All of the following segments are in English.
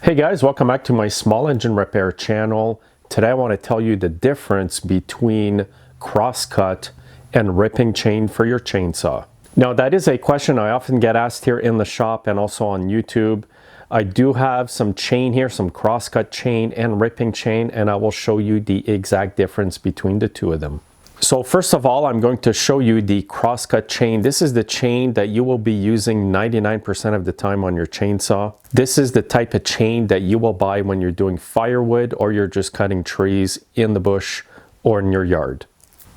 Hey guys, welcome back to my small engine repair channel. Today I want to tell you the difference between crosscut and ripping chain for your chainsaw. Now that is a question I often get asked here in the shop and also on YouTube. I do have some chain here, some crosscut chain and ripping chain, and I will show you the exact difference between the two of them. So first of all, I'm going to show you the crosscut chain. This is the chain that you will be using 99% of the time on your chainsaw. This is the type of chain that you will buy when you're doing firewood or you're just cutting trees in the bush or in your yard.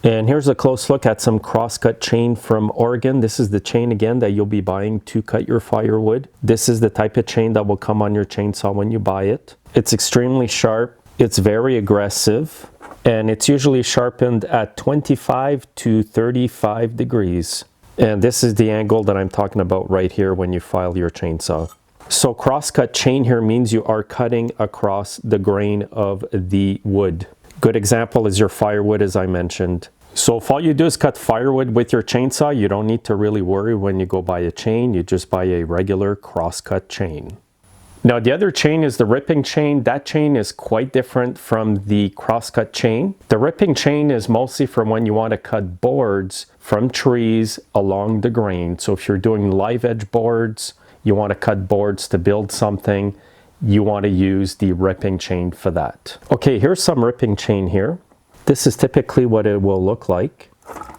And here's a close look at some crosscut chain from Oregon. This is the chain again that you'll be buying to cut your firewood. This is the type of chain that will come on your chainsaw when you buy it. It's extremely sharp. It's very aggressive. And it's usually sharpened at 25 to 35 degrees. And this is the angle that I'm talking about right here when you file your chainsaw. So crosscut chain here means you are cutting across the grain of the wood. Good example is your firewood, as I mentioned. So if all you do is cut firewood with your chainsaw, you don't need to really worry when you go buy a chain. You just buy a regular crosscut chain. Now the other chain is the ripping chain. That chain is quite different from the crosscut chain. The ripping chain is mostly for when you want to cut boards from trees along the grain. So if you're doing live edge boards, you want to cut boards to build something, you want to use the ripping chain for that. Okay, here's some ripping chain here. This is typically what it will look like.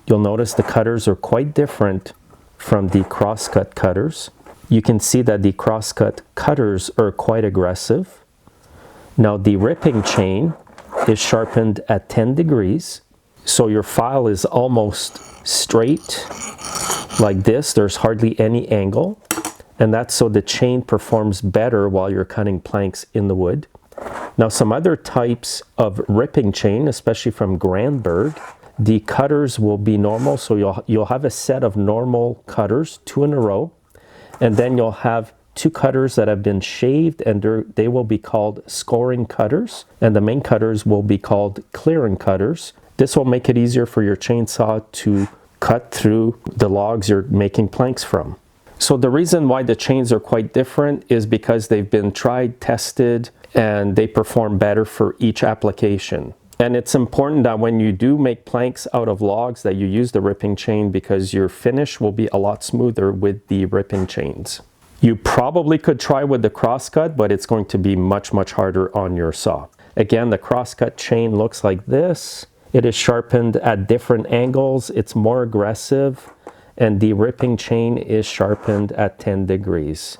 You'll notice the cutters are quite different from the crosscut cutters. You can see that the crosscut cutters are quite aggressive. Now the ripping chain is sharpened at 10 degrees. So your file is almost straight like this. There's hardly any angle. And that's so the chain performs better while you're cutting planks in the wood. Now some other types of ripping chain, especially from Grandberg, the cutters will be normal. So you'll have a set of normal cutters, 2 in a row. And then you'll have 2 cutters that have been shaved, and they will be called scoring cutters. And the main cutters will be called clearing cutters. This will make it easier for your chainsaw to cut through the logs you're making planks from. So the reason why the chains are quite different is because they've been tried, tested, and they perform better for each application. And it's important that when you do make planks out of logs that you use the ripping chain, because your finish will be a lot smoother with the ripping chains. You probably could try with the crosscut, but it's going to be much harder on your saw. Again, the crosscut chain looks like this. It is sharpened at different angles. It's more aggressive, and the ripping chain is sharpened at 10 degrees.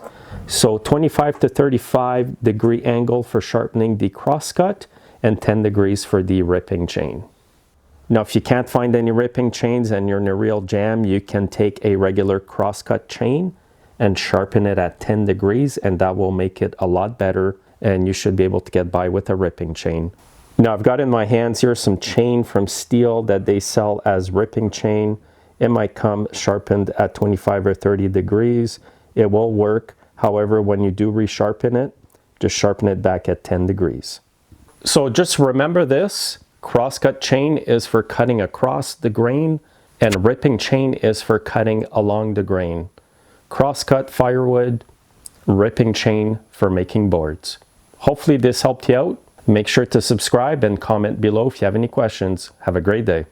So 25 to 35 degree angle for sharpening the crosscut, and 10 degrees for the ripping chain. Now if you can't find any ripping chains and you're in a real jam, you can take a regular crosscut chain and sharpen it at 10 degrees, and that will make it a lot better, and you should be able to get by with a ripping chain. Now I've got in my hands here some chain from Steel that they sell as ripping chain. It might come sharpened at 25 or 30 degrees. It will work. However, when you do resharpen it, just sharpen it back at 10 degrees. So just remember this, crosscut chain is for cutting across the grain, and ripping chain is for cutting along the grain. Crosscut firewood, ripping chain for making boards. Hopefully this helped you out. Make sure to subscribe and comment below if you have any questions. Have a great day.